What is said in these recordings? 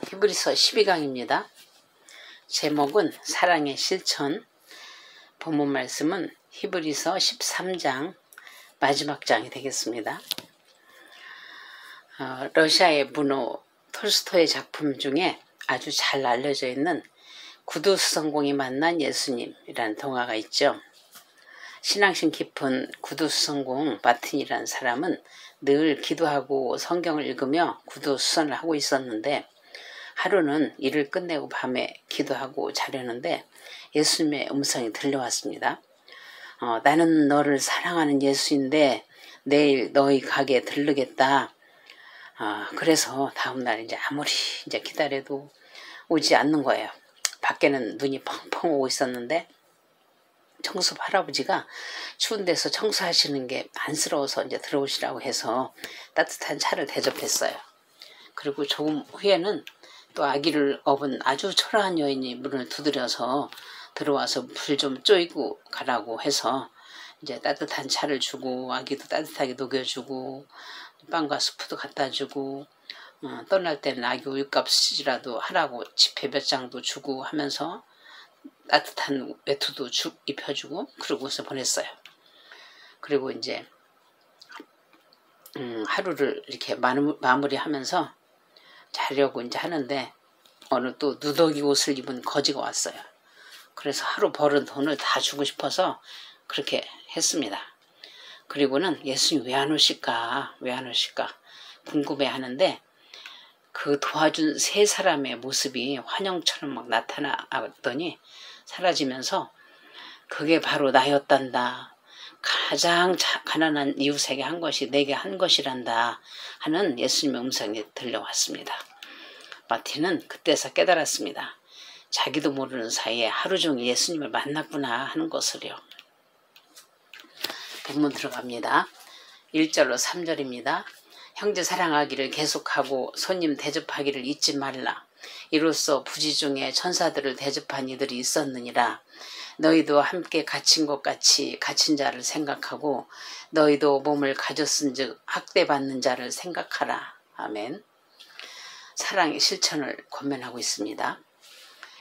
히브리서 12강입니다. 제목은 사랑의 실천. 본문 말씀은 히브리서 13장 마지막 장이 되겠습니다. 러시아의 문호 톨스토이의 작품 중에 아주 잘 알려져 있는 구두수성공이 만난 예수님이라는 동화가 있죠. 신앙심 깊은 구두수성공 마틴이라는 사람은 늘 기도하고 성경을 읽으며 구두수선을 하고 있었는데, 하루는 일을 끝내고 밤에 기도하고 자려는데 예수님의 음성이 들려왔습니다. 나는 너를 사랑하는 예수인데 내일 너희 가게에 들르겠다. 그래서 다음날 이제 아무리 이제 기다려도 오지 않는 거예요. 밖에는 눈이 펑펑 오고 있었는데 청소 할아버지가 추운 데서 청소하시는 게 안쓰러워서 이제 들어오시라고 해서 따뜻한 차를 대접했어요. 그리고 조금 후에는 또 아기를 업은 아주 초라한 여인이 문을 두드려서 들어와서 불 좀 쪼이고 가라고 해서 이제 따뜻한 차를 주고 아기도 따뜻하게 녹여주고 빵과 스프도 갖다 주고 떠날 때는 아기 우유값이라도 하라고 지폐 몇 장도 주고 하면서 따뜻한 외투도 입혀주고 그러고서 보냈어요. 그리고 이제 하루를 이렇게 마무리하면서 자려고 이제 하는데 어느 또 누더기 옷을 입은 거지가 왔어요. 그래서 하루 벌은 돈을 다 주고 싶어서 그렇게 했습니다. 그리고는 예수님 왜 안 오실까 궁금해 하는데 그 도와준 세 사람의 모습이 환영처럼 막 나타나더니 사라지면서 그게 바로 나였단다. 가장 가난한 이웃에게 한 것이 내게 한 것이란다 하는 예수님의 음성이 들려왔습니다. 마틴은 그때서 깨달았습니다. 자기도 모르는 사이에 하루 종일 예수님을 만났구나 하는 것을요. 본문 들어갑니다. 1절로 3절입니다. 형제 사랑하기를 계속하고 손님 대접하기를 잊지 말라. 이로써 부지 중에 천사들을 대접한 이들이 있었느니라. 너희도 함께 갇힌 것 같이 갇힌 자를 생각하고 너희도 몸을 가졌은즉 학대받는 자를 생각하라. 아멘. 사랑의 실천을 권면하고 있습니다.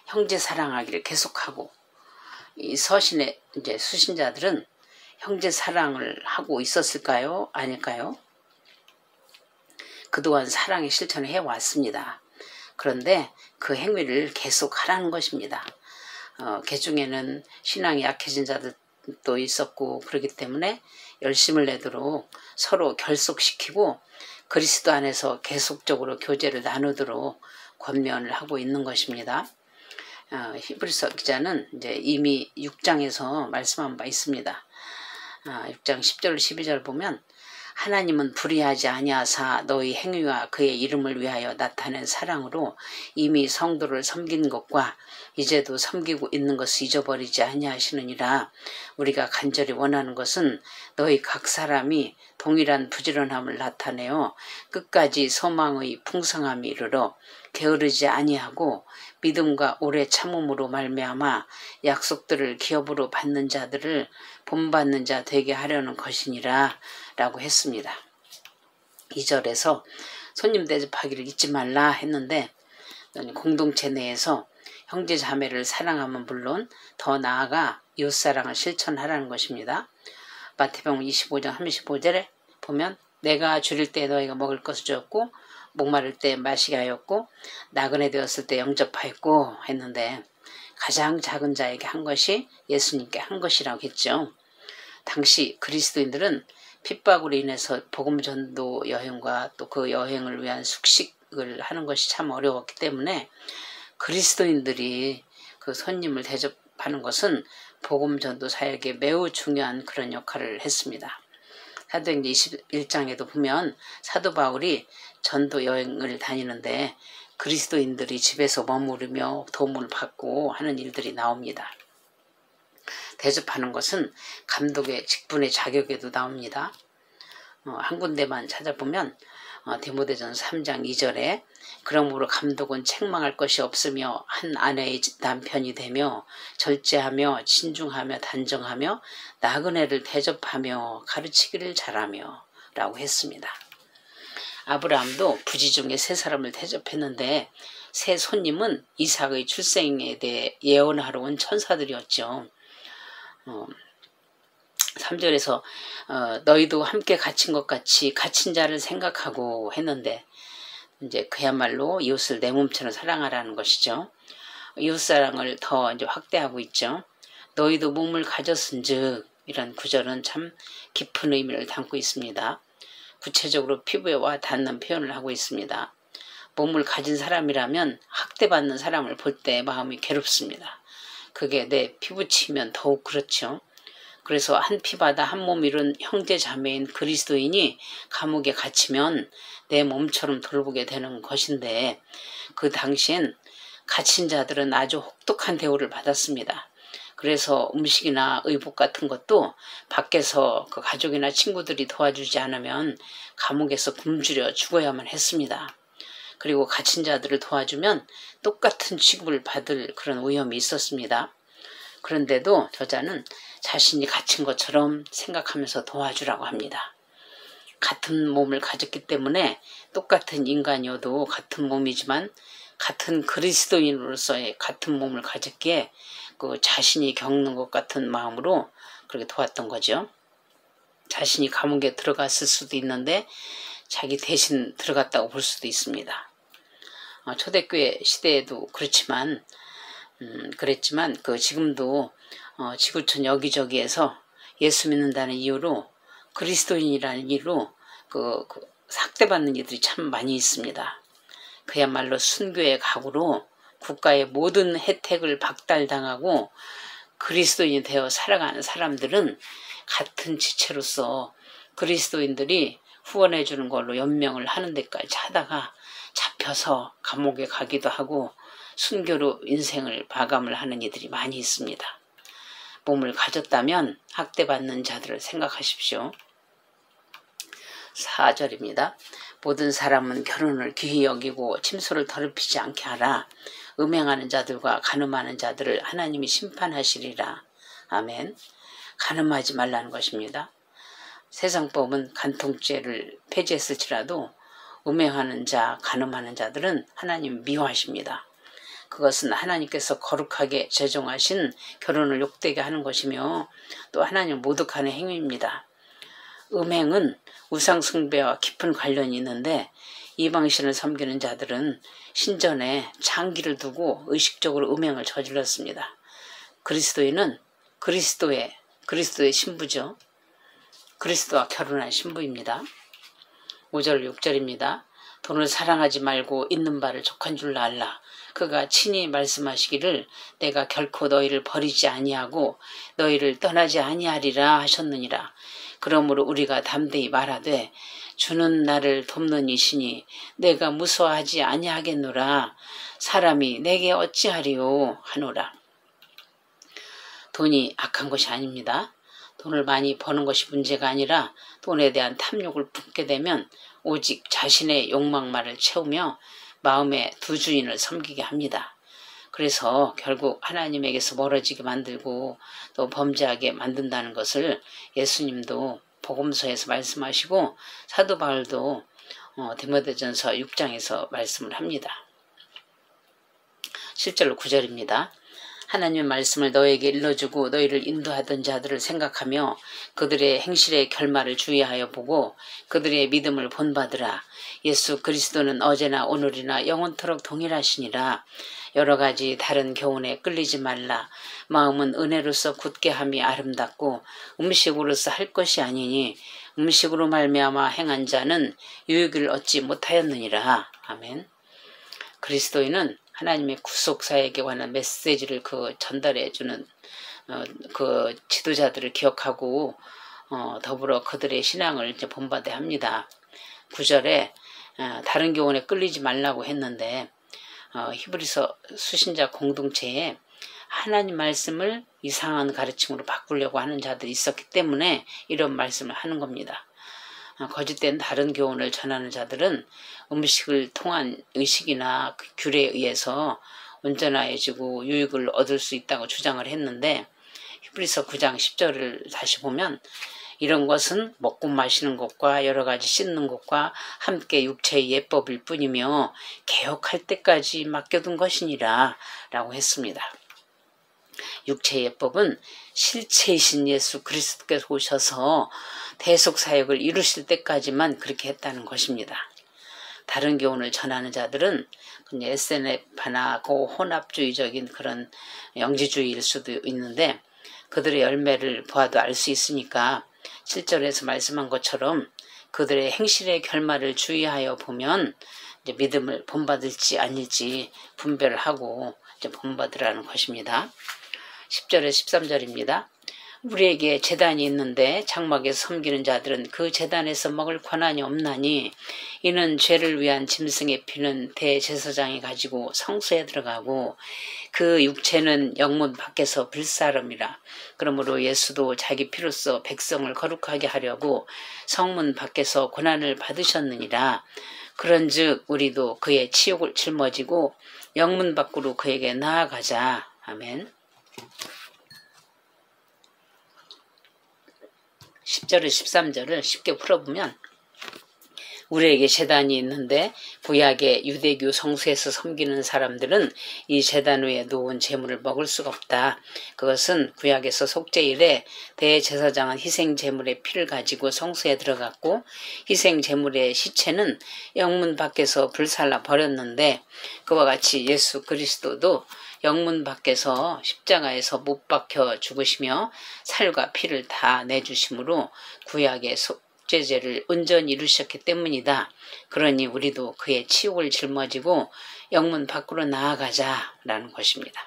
형제 사랑하기를 계속하고, 이 서신의 이제 수신자들은 형제 사랑을 하고 있었을까요? 아닐까요? 그동안 사랑의 실천을 해왔습니다. 그런데 그 행위를 계속 하라는 것입니다. 개중에는 신앙이 약해진 자들도 있었고 그렇기 때문에 열심을 내도록 서로 결속시키고 그리스도 안에서 계속적으로 교제를 나누도록 권면을 하고 있는 것입니다. 히브리서 기자는 이제 이미 6장에서 말씀한 바 있습니다. 6장 10절 12절 보면 하나님은 불의하지 아니하사 너희 행위와 그의 이름을 위하여 나타낸 사랑으로 이미 성도를 섬긴 것과 이제도 섬기고 있는 것을 잊어버리지 아니하시느니라. 우리가 간절히 원하는 것은 너희 각 사람이 동일한 부지런함을 나타내어 끝까지 소망의 풍성함이 이르러 게으르지 아니하고 믿음과 오래 참음으로 말미암아 약속들을 기업으로 받는 자들을 본받는 자 되게 하려는 것이니라 라고 했습니다. 2절에서 손님 대접하기를 잊지 말라 했는데 공동체 내에서 형제 자매를 사랑하면 물론 더 나아가 이웃사랑을 실천하라는 것입니다. 마태복음 25장 35절에 보면 내가 줄일 때 너희가 먹을 것을 주었고 목마를 때 마시게 하였고 나그네 되었을 때 영접하였고 했는데 가장 작은 자에게 한 것이 예수님께 한 것이라고 했죠. 당시 그리스도인들은 핍박으로 인해서 복음 전도 여행과 또 그 여행을 위한 숙식을 하는 것이 참 어려웠기 때문에 그리스도인들이 그 손님을 대접하는 것은 복음 전도 사역에 매우 중요한 그런 역할을 했습니다. 사도행전 21장에도 보면 사도 바울이 전도 여행을 다니는데 그리스도인들이 집에서 머무르며 도움을 받고 하는 일들이 나옵니다. 대접하는 것은 감독의 직분의 자격에도 나옵니다. 한 군데만 찾아보면 디모데전서 3장 2절에 그러므로 감독은 책망할 것이 없으며 한 아내의 남편이 되며 절제하며 신중하며 단정하며 나그네를 대접하며 가르치기를 잘하며 라고 했습니다. 아브라함도 부지 중에 세 사람을 대접했는데 세 손님은 이삭의 출생에 대해 예언하러 온 천사들이었죠. 3절에서 너희도 함께 갇힌 것 같이 갇힌 자를 생각하고 했는데 이제 그야말로 이웃을 내 몸처럼 사랑하라는 것이죠. 이웃사랑을 더 이제 확대하고 있죠. 너희도 몸을 가졌은즉 이런 구절은 참 깊은 의미를 담고 있습니다. 구체적으로 피부에 와 닿는 표현을 하고 있습니다. 몸을 가진 사람이라면 학대받는 사람을 볼 때 마음이 괴롭습니다. 그게 내 피부치면 더욱 그렇죠. 그래서 한 피바다 한 몸 이룬 형제 자매인 그리스도인이 감옥에 갇히면 내 몸처럼 돌보게 되는 것인데 그 당시엔 갇힌 자들은 아주 혹독한 대우를 받았습니다. 그래서 음식이나 의복 같은 것도 밖에서 그 가족이나 친구들이 도와주지 않으면 감옥에서 굶주려 죽어야만 했습니다. 그리고 갇힌 자들을 도와주면 똑같은 취급을 받을 그런 위험이 있었습니다. 그런데도 저자는 자신이 갇힌 것처럼 생각하면서 도와주라고 합니다. 같은 몸을 가졌기 때문에 똑같은 인간이어도 같은 몸이지만 같은 그리스도인으로서의 같은 몸을 가졌기에 그 자신이 겪는 것 같은 마음으로 그렇게 도왔던 거죠. 자신이 감옥에 들어갔을 수도 있는데 자기 대신 들어갔다고 볼 수도 있습니다. 초대교회 시대에도 그렇지만 그랬지만 지금도 지구촌 여기저기에서 예수 믿는다는 이유로 그리스도인이라는 이유로 학대받는 이들이 참 많이 있습니다. 그야말로 순교의 각오로 국가의 모든 혜택을 박탈당하고 그리스도인이 되어 살아가는 사람들은 같은 지체로서 그리스도인들이 후원해 주는 걸로 연명을 하는 데까지 하다가 잡혀서 감옥에 가기도 하고 순교로 인생을 마감을 하는 이들이 많이 있습니다. 몸을 가졌다면 학대받는 자들을 생각하십시오. 4절입니다. 모든 사람은 결혼을 귀히 여기고 침소를 더럽히지 않게 하라. 음행하는 자들과 간음하는 자들을 하나님이 심판하시리라. 아멘. 간음하지 말라는 것입니다. 세상법은 간통죄를 폐지했을지라도 음행하는 자, 간음하는 자들은 하나님 미워하십니다. 그것은 하나님께서 거룩하게 제정하신 결혼을 욕되게 하는 것이며 또 하나님을 모독하는 행위입니다. 음행은 우상숭배와 깊은 관련이 있는데 이방신을 섬기는 자들은 신전에 장기를 두고 의식적으로 음행을 저질렀습니다. 그리스도인은 그리스도의 신부죠. 그리스도와 결혼한 신부입니다. 5절 6절입니다. 돈을 사랑하지 말고 있는 바를 족한 줄로 알라. 그가 친히 말씀하시기를 내가 결코 너희를 버리지 아니하고 너희를 떠나지 아니하리라 하셨느니라. 그러므로 우리가 담대히 말하되 주는 나를 돕는 이시니 내가 무서워하지 아니하겠노라. 사람이 내게 어찌하리요 하노라. 돈이 악한 것이 아닙니다. 돈을 많이 버는 것이 문제가 아니라 돈에 대한 탐욕을 품게 되면 오직 자신의 욕망만을 채우며 마음의 두 주인을 섬기게 합니다. 그래서 결국 하나님에게서 멀어지게 만들고 또 범죄하게 만든다는 것을 예수님도 복음서에서 말씀하시고 사도 바울도 디모데전서 6장에서 말씀을 합니다. 7절 9절입니다. 하나님의 말씀을 너에게 일러주고 너희를 인도하던 자들을 생각하며 그들의 행실의 결말을 주의하여 보고 그들의 믿음을 본받으라. 예수 그리스도는 어제나 오늘이나 영원토록 동일하시니라. 여러 가지 다른 교훈에 끌리지 말라. 마음은 은혜로서 굳게 함이 아름답고 음식으로서 할 것이 아니니 음식으로 말미암아 행한 자는 유익을 얻지 못하였느니라. 아멘. 그리스도인은 하나님의 구속사에게 관한 메시지를 전달해주는 지도자들을 기억하고 더불어 그들의 신앙을 이제 본받아야 합니다. 9절에 다른 교훈에 끌리지 말라고 했는데 히브리서 수신자 공동체에 하나님 말씀을 이상한 가르침으로 바꾸려고 하는 자들이 있었기 때문에 이런 말씀을 하는 겁니다. 거짓된 다른 교훈을 전하는 자들은 음식을 통한 의식이나 규례에 의해서 온전해지고 유익을 얻을 수 있다고 주장을 했는데 히브리서 9장 10절을 다시 보면 이런 것은 먹고 마시는 것과 여러 가지 씻는 것과 함께 육체의 예법일 뿐이며 개혁할 때까지 맡겨둔 것이니라 라고 했습니다. 육체의 예법은 실체이신 예수 그리스도께서 오셔서 대속사역을 이루실 때까지만 그렇게 했다는 것입니다. 다른 교훈을 전하는 자들은 그냥 SNF나 혼합주의적인 그런 영지주의일 수도 있는데 그들의 열매를 보아도 알 수 있으니까 7절에서 말씀한 것처럼 그들의 행실의 결말을 주의하여 보면 이제 믿음을 본받을지 아닐지 분별을 하고 이제 본받으라는 것입니다. 10절에 13절입니다. 우리에게 제단이 있는데 장막에서 섬기는 자들은 그 제단에서 먹을 권한이 없나니 이는 죄를 위한 짐승의 피는 대제사장이 가지고 성소에 들어가고 그 육체는 영문 밖에서 불사름이라. 그러므로 예수도 자기 피로써 백성을 거룩하게 하려고 성문 밖에서 고난을 받으셨느니라. 그런즉 우리도 그의 치욕을 짊어지고 영문 밖으로 그에게 나아가자. 아멘. 10절에 13절을 쉽게 풀어보면 우리에게 제단이 있는데 구약의 유대교 성소에서 섬기는 사람들은 이 제단 위에 놓은 제물을 먹을 수가 없다. 그것은 구약에서 속죄일에 대제사장은 희생 제물의 피를 가지고 성소에 들어갔고 희생 제물의 시체는 영문 밖에서 불살라 버렸는데 그와 같이 예수 그리스도도 영문 밖에서 십자가에서 못 박혀 죽으시며 살과 피를 다 내주심으로 구약의 속죄제를 온전히 이루셨기 때문이다. 그러니 우리도 그의 치욕을 짊어지고 영문 밖으로 나아가자라는 것입니다.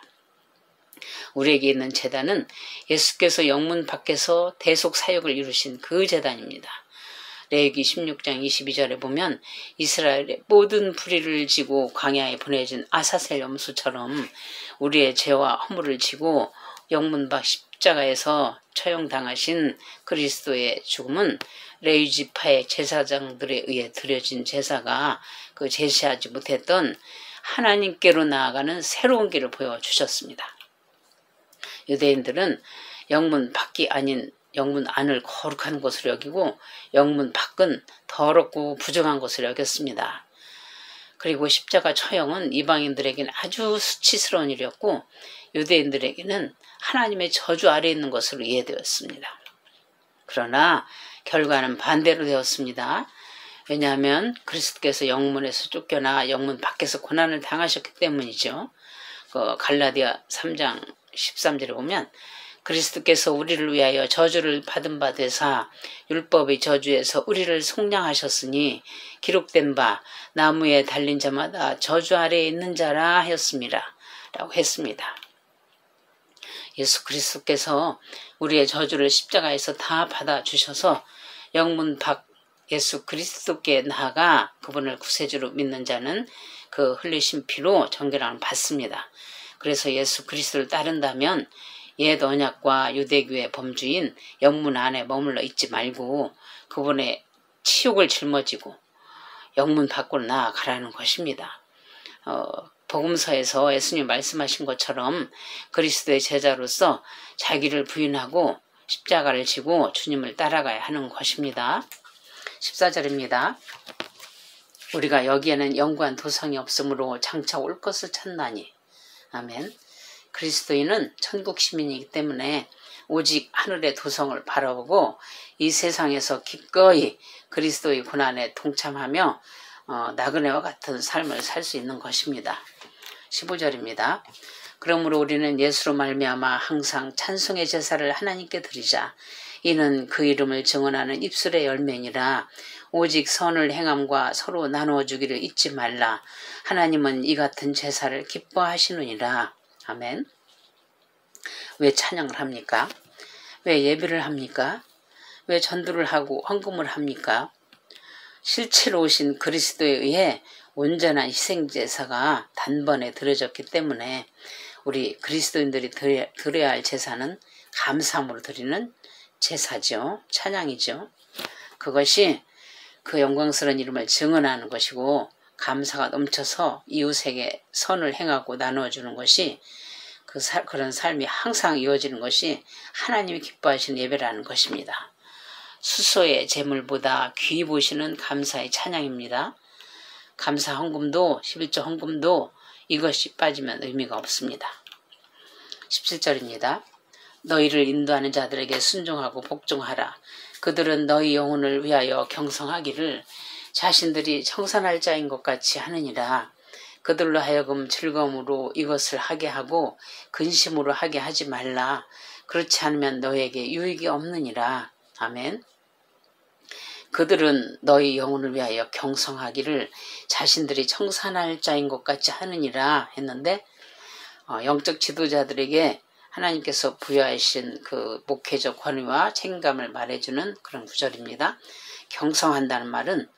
우리에게 있는 제단은 예수께서 영문 밖에서 대속 사역을 이루신 그 제단입니다. 레위기 16장 22절에 보면 이스라엘의 모든 불의를 지고 광야에 보내진 아사셀 염소처럼 우리의 죄와 허물을 지고 영문 밖 십자가에서 처형당하신 그리스도의 죽음은 레위 지파의 제사장들에 의해 드려진 제사가 그 제시하지 못했던 하나님께로 나아가는 새로운 길을 보여주셨습니다. 유대인들은 영문 밖이 아닌 영문 안을 거룩한 것으로 여기고 영문 밖은 더럽고 부정한 것으로 여겼습니다. 그리고 십자가 처형은 이방인들에게는 아주 수치스러운 일이었고 유대인들에게는 하나님의 저주 아래에 있는 것으로 이해되었습니다. 그러나 결과는 반대로 되었습니다. 왜냐하면 그리스도께서 영문에서 쫓겨나 영문 밖에서 고난을 당하셨기 때문이죠. 갈라디아 3장 13절에 보면 그리스도께서 우리를 위하여 저주를 받은 바 되사 율법의 저주에서 우리를 속량하셨으니 기록된 바 나무에 달린 자마다 저주 아래에 있는 자라 하였습니다. 라고 했습니다. 예수 그리스도께서 우리의 저주를 십자가에서 다 받아주셔서 영문 밖 예수 그리스도께 나아가 그분을 구세주로 믿는 자는 그 흘리신 피로 정결함을 받습니다. 그래서 예수 그리스도를 따른다면 옛 언약과 유대교의 범주인 영문 안에 머물러 있지 말고 그분의 치욕을 짊어지고 영문 밖으로 나아가라는 것입니다. 복음서에서 예수님 말씀하신 것처럼 그리스도의 제자로서 자기를 부인하고 십자가를 지고 주님을 따라가야 하는 것입니다. 14절입니다. 우리가 여기에는 영구한 도성이 없으므로 장차 올 것을 찾나니. 아멘. 그리스도인은 천국 시민이기 때문에 오직 하늘의 도성을 바라보고 이 세상에서 기꺼이 그리스도의 고난에 동참하며 나그네와 같은 삶을 살 수 있는 것입니다. 15절입니다. 그러므로 우리는 예수로 말미암아 항상 찬송의 제사를 하나님께 드리자. 이는 그 이름을 증언하는 입술의 열매니라. 오직 선을 행함과 서로 나누어 주기를 잊지 말라. 하나님은 이 같은 제사를 기뻐하시느니라. 아멘. 왜 찬양을 합니까? 왜 예배를 합니까? 왜 전도를 하고 헌금을 합니까? 실체로 오신 그리스도에 의해 온전한 희생제사가 단번에 드려졌기 때문에 우리 그리스도인들이 드려야 할 제사는 감사함으로 드리는 제사죠. 찬양이죠. 그것이 그 영광스러운 이름을 증언하는 것이고 감사가 넘쳐서 이웃에게 선을 행하고 나누어주는 것이 그런 삶이 항상 이어지는 것이 하나님이 기뻐하시는 예배라는 것입니다. 수소의 제물보다 귀히 보시는 감사의 찬양입니다. 감사 헌금도 11조 헌금도 이것이 빠지면 의미가 없습니다. 17절입니다. 너희를 인도하는 자들에게 순종하고 복종하라. 그들은 너희 영혼을 위하여 경성하기를 자신들이 청산할 자인 것 같이 하느니라. 그들로 하여금 즐거움으로 이것을 하게 하고 근심으로 하게 하지 말라. 그렇지 않으면 너에게 유익이 없느니라. 아멘. 그들은 너희 영혼을 위하여 경성하기를 자신들이 청산할 자인 것 같이 하느니라 했는데 영적 지도자들에게 하나님께서 부여하신 그 목회적 권위와 책임감을 말해주는 그런 구절입니다. 경성한다는 말은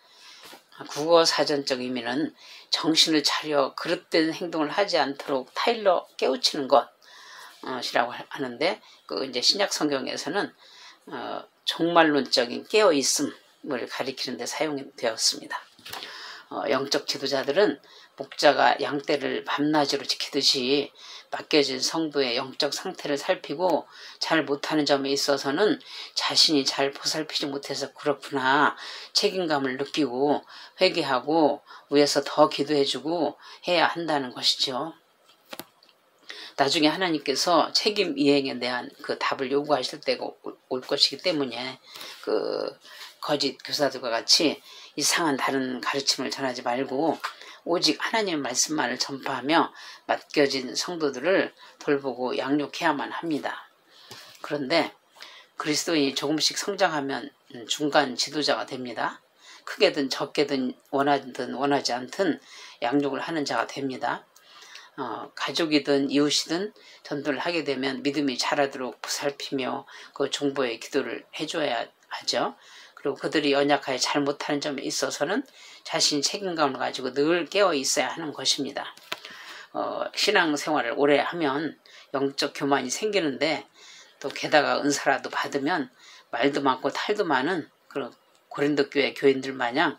국어 사전적 의미는 정신을 차려 그릇된 행동을 하지 않도록 타일러 깨우치는 것이라고 하는데 그 이제 신약 성경에서는 종말론적인 깨어 있음을 가리키는 데 사용되었습니다. 영적 지도자들은 목자가 양떼를 밤낮으로 지키듯이 맡겨진 성도의 영적 상태를 살피고 잘 못하는 점에 있어서는 자신이 잘 보살피지 못해서 그렇구나 책임감을 느끼고 회개하고 위에서 더 기도해주고 해야 한다는 것이죠. 나중에 하나님께서 책임 이행에 대한 그 답을 요구하실 때가 올 것이기 때문에 그 거짓 교사들과 같이 이상한 다른 가르침을 전하지 말고 오직 하나님의 말씀만을 전파하며 맡겨진 성도들을 돌보고 양육해야만 합니다. 그런데 그리스도인이 조금씩 성장하면 중간 지도자가 됩니다. 크게든 적게든 원하든 원하지 않든 양육을 하는 자가 됩니다. 가족이든 이웃이든 전도를 하게 되면 믿음이 자라도록 보살피며 그 중보의 기도를 해줘야 하죠. 그리고 그들이 연약하여 잘 못하는 점에 있어서는 자신이 책임감을 가지고 늘 깨어 있어야 하는 것입니다. 신앙생활을 오래 하면 영적 교만이 생기는데 또 게다가 은사라도 받으면 말도 많고 탈도 많은 그런 고린도 교회 교인들 마냥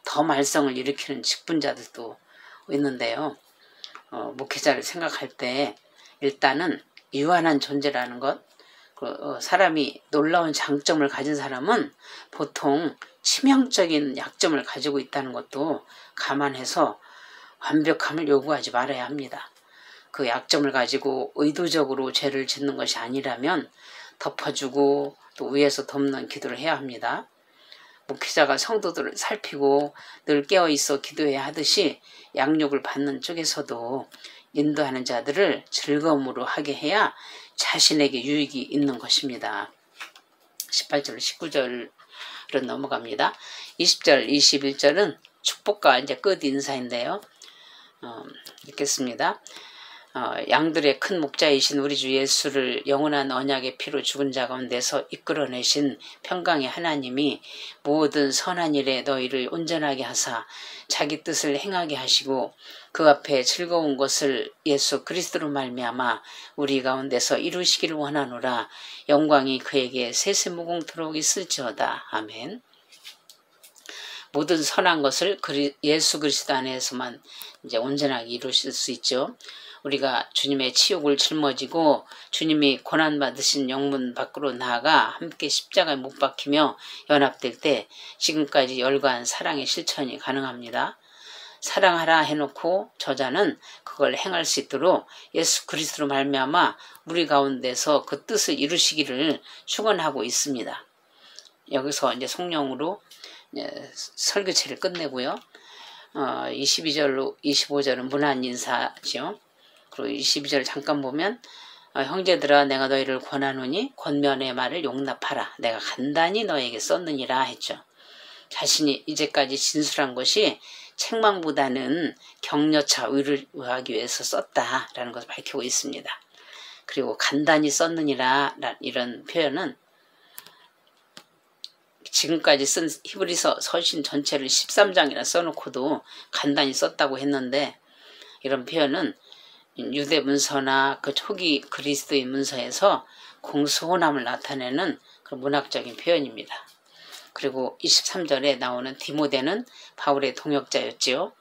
더 말썽을 일으키는 직분자들도 있는데요. 목회자를 생각할 때 일단은 유한한 존재라는 것, 사람이 놀라운 장점을 가진 사람은 보통 치명적인 약점을 가지고 있다는 것도 감안해서 완벽함을 요구하지 말아야 합니다. 그 약점을 가지고 의도적으로 죄를 짓는 것이 아니라면 덮어주고 또 위에서 돕는 기도를 해야 합니다. 목회자가 성도들을 살피고 늘 깨어있어 기도해야 하듯이 양육을 받는 쪽에서도 인도하는 자들을 즐거움으로 하게 해야 자신에게 유익이 있는 것입니다. 18절, 19절은 넘어갑니다. 20절, 21절은 축복과 이제 끝 인사인데요. 읽겠습니다. 양들의 큰 목자이신 우리 주 예수를 영원한 언약의 피로 죽은 자 가운데서 이끌어내신 평강의 하나님이 모든 선한 일에 너희를 온전하게 하사 자기 뜻을 행하게 하시고 그 앞에 즐거운 것을 예수 그리스도로 말미암아 우리 가운데서 이루시기를 원하노라. 영광이 그에게 세세무궁토록 있을지어다. 아멘. 모든 선한 것을 예수 그리스도 안에서만 이제 온전하게 이루실 수 있죠. 우리가 주님의 치욕을 짊어지고 주님이 고난받으신 영문 밖으로 나아가 함께 십자가에 못 박히며 연합될 때 지금까지 열과한 사랑의 실천이 가능합니다. 사랑하라 해놓고 저자는 그걸 행할 수 있도록 예수 그리스도로 말미암아 우리 가운데서 그 뜻을 이루시기를 축원하고 있습니다. 여기서 이제 성령으로 설교체를 끝내고요. 22절로 25절은 문안 인사죠. 그리고 22절 잠깐 보면 형제들아 내가 너희를 권하노니 권면의 말을 용납하라. 내가 간단히 너에게 썼느니라 했죠. 자신이 이제까지 진술한 것이 책망보다는 격려차 위로하기 위해서 썼다라는 것을 밝히고 있습니다. 그리고 간단히 썼느니라 이런 표현은 지금까지 쓴 히브리서 서신 전체를 13장이나 써놓고도 간단히 썼다고 했는데 이런 표현은 유대 문서나 그 초기 그리스도의 문서에서 공손함을 나타내는 그 문학적인 표현입니다. 그리고 23절에 나오는 디모데는 바울의 동역자였지요.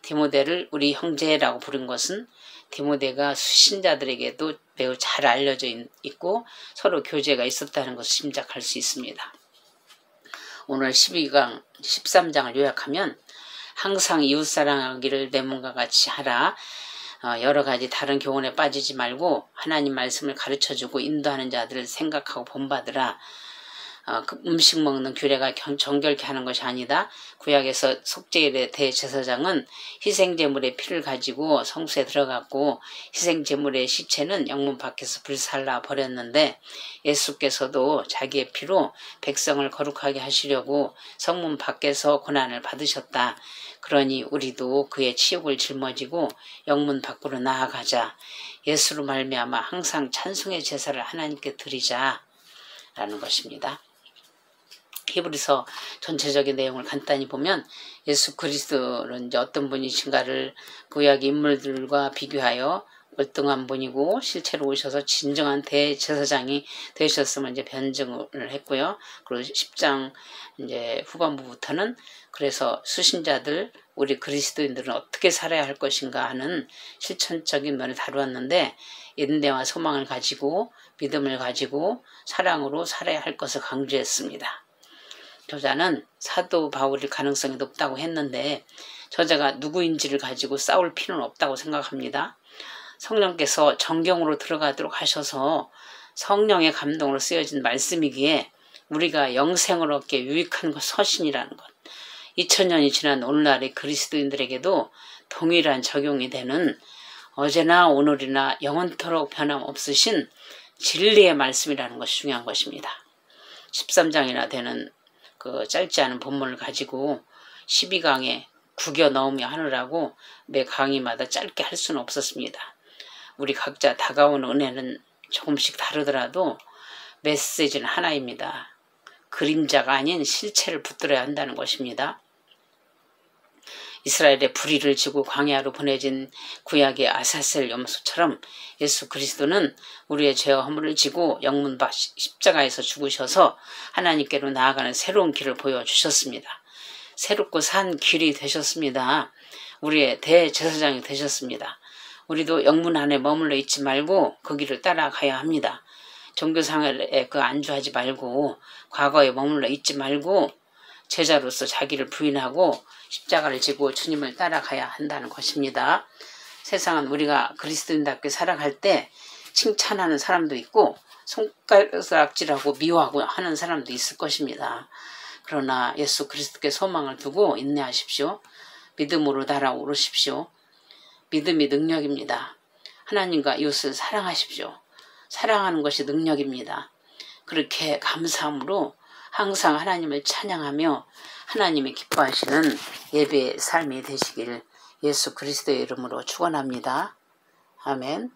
디모데를 우리 형제라고 부른 것은 디모데가 수신자들에게도 매우 잘 알려져 있고 서로 교제가 있었다는 것을 짐작할 수 있습니다. 오늘 12강 13장을 요약하면 항상 이웃사랑하기를 내 몸과 같이 하라. 여러 가지 다른 교훈에 빠지지 말고 하나님 말씀을 가르쳐주고 인도하는 자들을 생각하고 본받으라. 그 음식 먹는 규례가 정결케 하는 것이 아니다. 구약에서 속죄일의 대제사장은 희생제물의 피를 가지고 성소에 들어갔고 희생제물의 시체는 영문 밖에서 불살라 버렸는데 예수께서도 자기의 피로 백성을 거룩하게 하시려고 성문 밖에서 고난을 받으셨다. 그러니 우리도 그의 치욕을 짊어지고 영문 밖으로 나아가자. 예수로 말미암아 항상 찬송의 제사를 하나님께 드리자 라는 것입니다. 히브리서 전체적인 내용을 간단히 보면 예수 그리스도는 이제 어떤 분이신가를 구약 인물들과 비교하여 월등한 분이고 실체로 오셔서 진정한 대제사장이 되셨음을 이제 변증을 했고요. 그리고 10장 이제 후반부부터는 그래서 수신자들 우리 그리스도인들은 어떻게 살아야 할 것인가 하는 실천적인 면을 다루었는데 인내와 소망을 가지고 믿음을 가지고 사랑으로 살아야 할 것을 강조했습니다. 저자는 사도 바울일 가능성이 높다고 했는데 저자가 누구인지를 가지고 싸울 필요는 없다고 생각합니다. 성령께서 정경으로 들어가도록 하셔서 성령의 감동으로 쓰여진 말씀이기에 우리가 영생을 얻기에 유익한 서신이라는 것. 2000년이 지난 오늘날의 그리스도인들에게도 동일한 적용이 되는 어제나 오늘이나 영원토록 변함없으신 진리의 말씀이라는 것이 중요한 것입니다. 13장이나 되는 그 짧지 않은 본문을 가지고 12강에 구겨 넣으며 하느라고 매 강의마다 짧게 할 수는 없었습니다. 우리 각자 다가오는 은혜는 조금씩 다르더라도 메시지는 하나입니다. 그림자가 아닌 실체를 붙들어야 한다는 것입니다. 이스라엘의 불의를 지고 광야로 보내진 구약의 아사셀 염소처럼 예수 그리스도는 우리의 죄와 허물을 지고 영문 밖 십자가에서 죽으셔서 하나님께로 나아가는 새로운 길을 보여주셨습니다. 새롭고 산 길이 되셨습니다. 우리의 대제사장이 되셨습니다. 우리도 영문 안에 머물러 있지 말고 그 길을 따라가야 합니다. 종교생활에 안주하지 말고 과거에 머물러 있지 말고 제자로서 자기를 부인하고 십자가를 지고 주님을 따라가야 한다는 것입니다. 세상은 우리가 그리스도인답게 살아갈 때 칭찬하는 사람도 있고 손가락질하고 미워하고 하는 사람도 있을 것입니다. 그러나 예수 그리스도께 소망을 두고 인내하십시오. 믿음으로 달아오르십시오. 믿음이 능력입니다. 하나님과 이웃을 사랑하십시오. 사랑하는 것이 능력입니다. 그렇게 감사함으로 항상 하나님을 찬양하며 하나님이 기뻐하시는 예배의 삶이 되시길 예수 그리스도의 이름으로 축원합니다. 아멘.